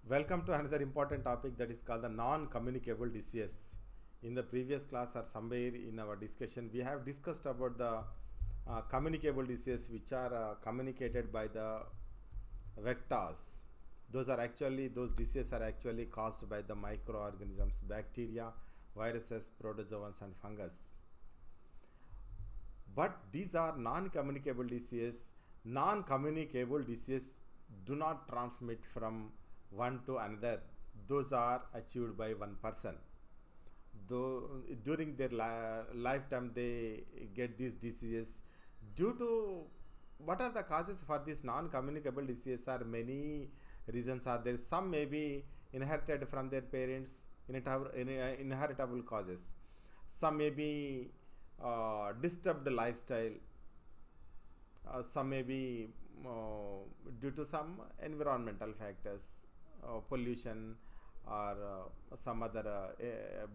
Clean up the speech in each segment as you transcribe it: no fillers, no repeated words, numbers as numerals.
Welcome to another important topic that is called the non-communicable disease. In the previous class or somewhere in our discussion, we have discussed about the communicable diseases which are communicated by the vectors. Those diseases are actually caused by the microorganisms, bacteria, viruses, protozoans, and fungus. But these are non-communicable diseases. Non-communicable diseases do not transmit from one to another. Those are achieved by one person. Though during their lifetime they get these diseases due to what are the causes for these non-communicable diseases are many reasons are there. Some may be inherited from their parents, inheritable causes. Some may be disturbed lifestyle. Some may be due to some environmental factors, pollution, or some other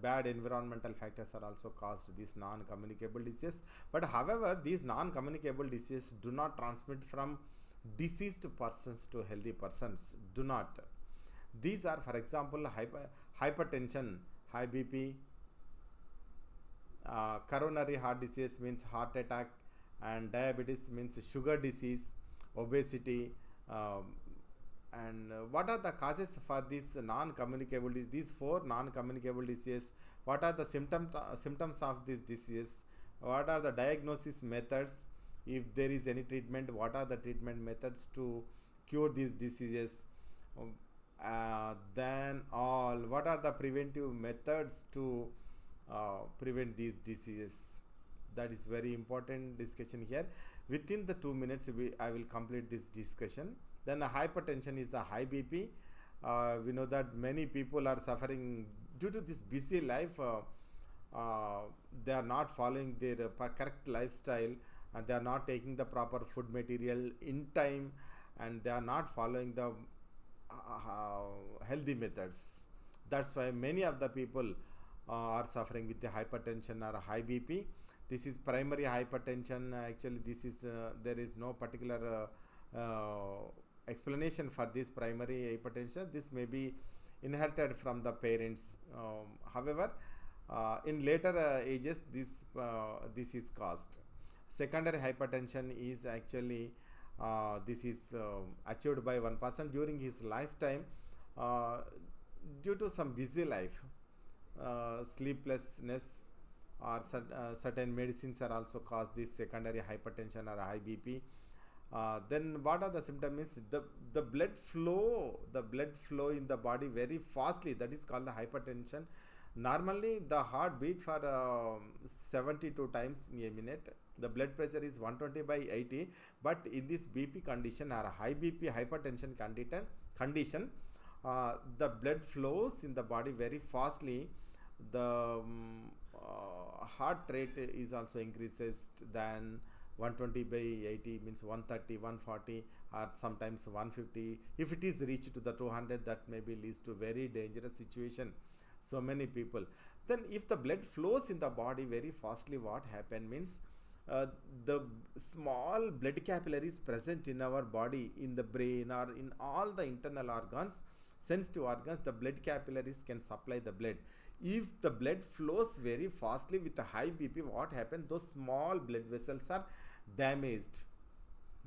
bad environmental factors are also caused these non-communicable diseases. But however, these non-communicable diseases do not transmit from deceased persons to healthy persons. Do not. These are, for example, hypertension, high BP, coronary heart disease means heart attack, and diabetes means sugar disease, obesity. And what are the causes for these non-communicable disease? These four non-communicable diseases. What are the symptoms of these diseases? What are the diagnosis methods? If there is any treatment, what are the treatment methods to cure these diseases? Then what are the preventive methods to prevent these diseases? That is very important discussion here. Within the 2 minutes I will complete this discussion. Then hypertension is the high BP. We know that many people are suffering due to this busy life. They are not following their correct lifestyle, and they are not taking the proper food material in time, and they are not following the healthy methods. That's why many of the people are suffering with the hypertension or high BP. This is primary hypertension. Actually, this is there is no particular explanation for this primary hypertension. This may be inherited from the parents. However, in later ages, this is caused. Secondary hypertension is actually this is achieved by one person during his lifetime due to some busy life, sleeplessness, or certain medicines are also cause this secondary hypertension or high BP. Then what are the symptoms? Is the blood flow in the body very fastly. That is called the hypertension. Normally the heart beat for 72 times in a minute. The blood pressure is 120/80. But in this BP condition or high BP hypertension condition, the blood flows in the body very fastly. The heart rate is also increases than 120/80, means 130, 140, or sometimes 150. If it is reached to the 200, that maybe leads to very dangerous situation. So many people. Then if the blood flows in the body very fastly, what happen means the small blood capillaries present in our body, in the brain or in all the internal organs, sensitive organs, the blood capillaries can supply the blood. If the blood flows very fastly with a high BP, what happens? Those small blood vessels are damaged.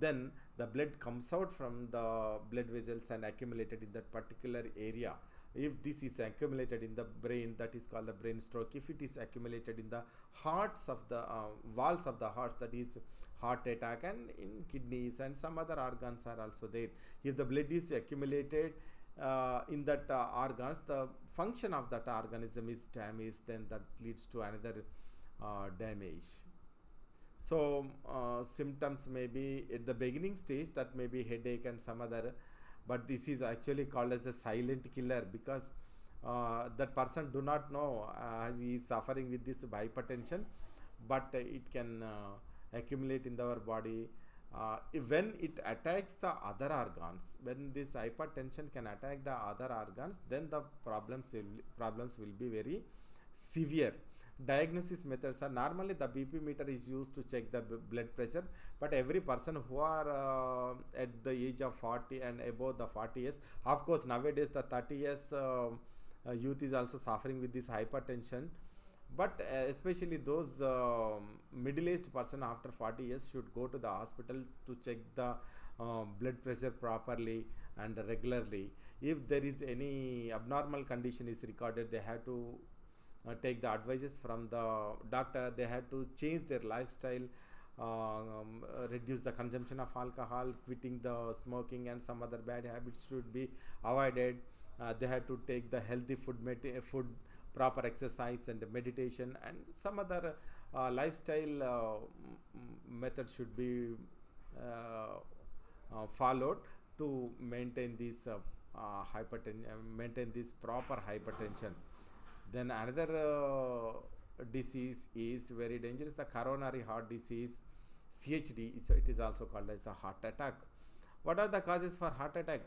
Then the blood comes out from the blood vessels and accumulated in that particular area. If this is accumulated in the brain, that is called the brain stroke. If it is accumulated in the hearts of the walls of the hearts, that is heart attack, and in kidneys and some other organs are also there. If the blood is accumulated in that organs, the function of that organism is damaged, then that leads to another damage. So symptoms may be at the beginning stage, that may be headache and some other, but this is actually called as a silent killer, because that person do not know as he is suffering with this hypertension, but it can accumulate in our body. When it attacks the other organs, when this hypertension can attack the other organs, then the problems will be very severe. Diagnosis methods are normally the BP meter is used to check the blood pressure, but every person who are at the age of 40 and above the 40 years, of course nowadays the 30 years youth is also suffering with this hypertension, but especially those middle-aged person after 40 years should go to the hospital to check the blood pressure properly and regularly. If there is any abnormal condition is recorded, they have to take the advices from the doctor. They have to change their lifestyle, reduce the consumption of alcohol, quitting the smoking, and some other bad habits should be avoided. They have to take the healthy food, proper exercise and meditation, and some other lifestyle method should be followed to maintain this maintain this proper hypertension. Then another disease is very dangerous, the coronary heart disease, CHD. It is also called as a heart attack. What are the causes for heart attack?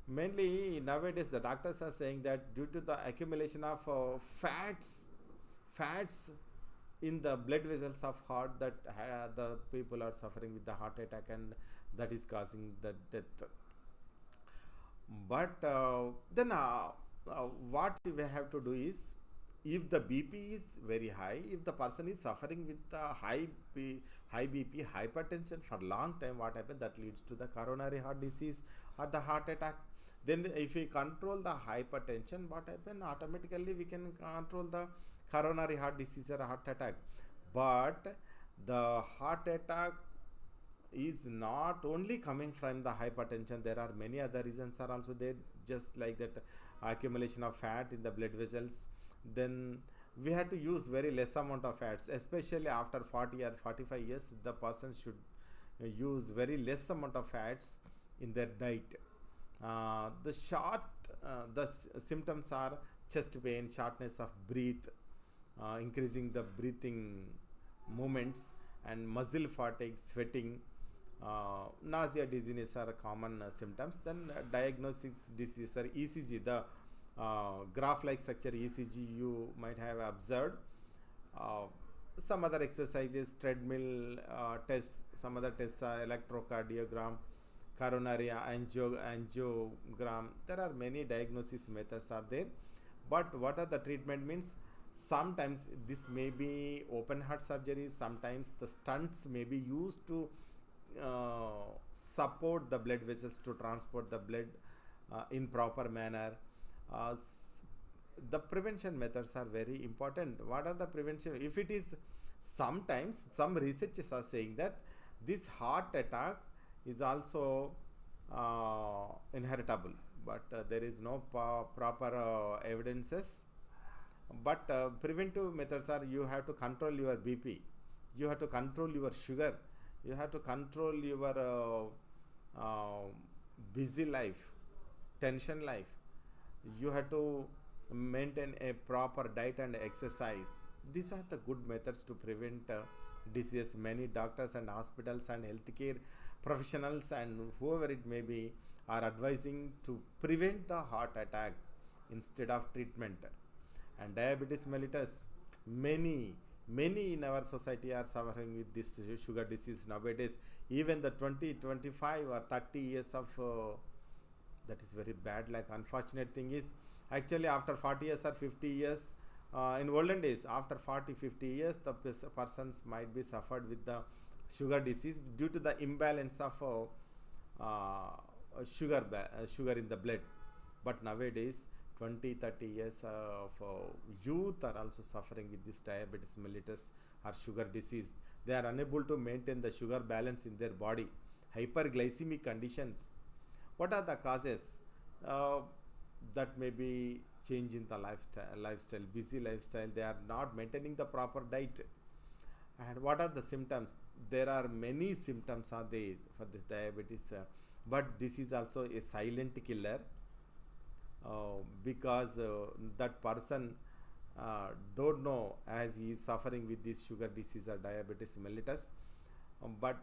Mainly nowadays the doctors are saying that due to the accumulation of fats in the blood vessels of heart, that the people are suffering with the heart attack, and that is causing the death. But then what we have to do is, if the BP is very high, if the person is suffering with high BP, hypertension for long time, what happens, that leads to the coronary heart disease or the heart attack. Then if we control the hypertension, what happens, automatically we can control the coronary heart disease or heart attack. But the heart attack is not only coming from the hypertension, there are many other reasons are also there, just like that accumulation of fat in the blood vessels. Then we have to use very less amount of fats, especially after 40 or 45 years the person should use very less amount of fats in their diet. The symptoms are chest pain, shortness of breath, increasing the breathing movements, and muscle fatigue, sweating, nausea, dizziness are common symptoms. Then diagnostics disease or ECG, the graph-like structure ECG you might have observed. Some other exercises, treadmill tests, some other tests are electrocardiogram, coronary angiogram. There are many diagnosis methods are there. But what are the treatment means? Sometimes this may be open heart surgery, sometimes the stents may be used to support the blood vessels to transport the blood in proper manner. The prevention methods are very important. What are the prevention? If it is, sometimes some researchers are saying that this heart attack is also inheritable, but there is no proper evidences. But preventive methods are, you have to control your BP, you have to control your sugar, you have to control your busy life, tension life, you have to maintain a proper diet and exercise. These are the good methods to prevent disease. Many doctors and hospitals and healthcare professionals and whoever it may be are advising to prevent the heart attack instead of treatment. And diabetes mellitus, many in our society are suffering with this sugar disease nowadays. Even the 20, 25 or 30 years of that is very bad. Like, unfortunate thing is, actually after 40 years or 50 years, in olden days, after 40, 50 years, the persons might be suffered with the sugar disease due to the imbalance of sugar in the blood. But nowadays 20, 30 years of youth are also suffering with this diabetes mellitus or sugar disease. They are unable to maintain the sugar balance in their body. Hyperglycemic conditions. What are the causes? That may be change in the lifestyle, busy lifestyle. They are not maintaining the proper diet. And what are the symptoms? There are many symptoms are there for this diabetes, but this is also a silent killer, because that person don't know as he is suffering with this sugar disease or diabetes mellitus. But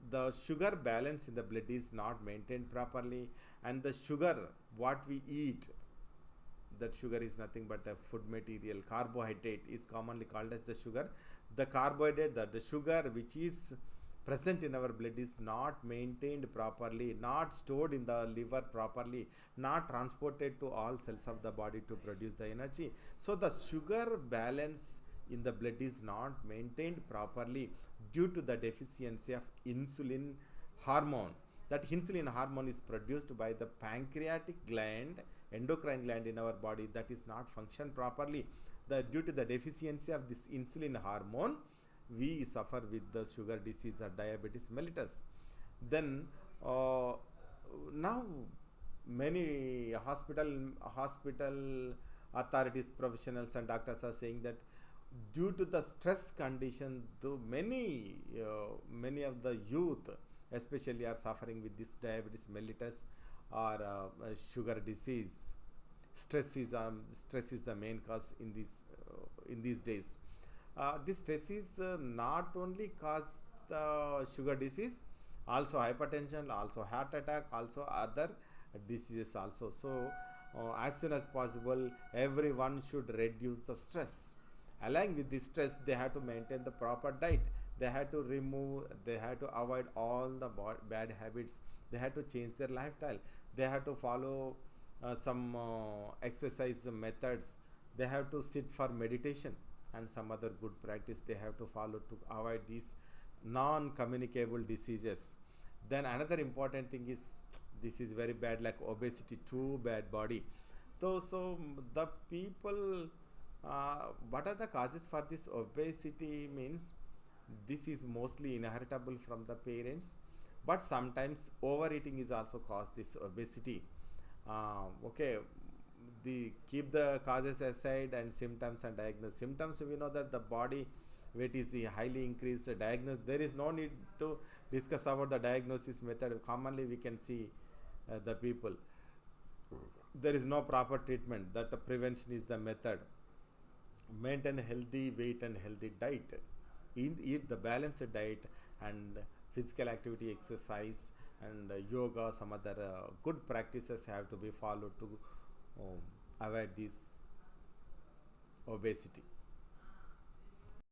the sugar balance in the blood is not maintained properly, and the sugar what we eat, that sugar is nothing but a food material. Carbohydrate is commonly called as the sugar. The carbohydrate, the sugar which is present in our blood is not maintained properly, not stored in the liver properly, not transported to all cells of the body to produce the energy. So the sugar balance in the blood is not maintained properly due to the deficiency of insulin hormone. That insulin hormone is produced by the pancreatic gland, endocrine gland in our body, that is not function properly. Due to the deficiency of this insulin hormone, we suffer with the sugar disease or diabetes mellitus. Then now many hospital authorities, professionals and doctors are saying that due to the stress condition, many of the youth especially are suffering with this diabetes mellitus or sugar disease. Stress is the main cause in these days. This stress is not only cause the sugar disease, also hypertension, also heart attack, also other diseases also. So as soon as possible, everyone should reduce the stress. Along with this stress, they have to maintain the proper diet. They have to avoid all the bad habits. They have to change their lifestyle. They have to follow some exercise methods. They have to sit for meditation and some other good practice they have to follow to avoid these non-communicable diseases. Then another important thing is, this is very bad, like obesity, too bad body. So the people, what are the causes for this obesity means, this is mostly inheritable from the parents, but sometimes overeating is also cause this obesity. Okay, keep the causes aside and symptoms and diagnosis. Symptoms, we know that the body weight is highly increased. There is no need to discuss about the diagnosis method. Commonly we can see the people, there is no proper treatment. That prevention is the method. Maintain healthy weight and healthy diet. Eat the balanced diet and physical activity, exercise and yoga, some other good practices have to be followed to avoid this obesity.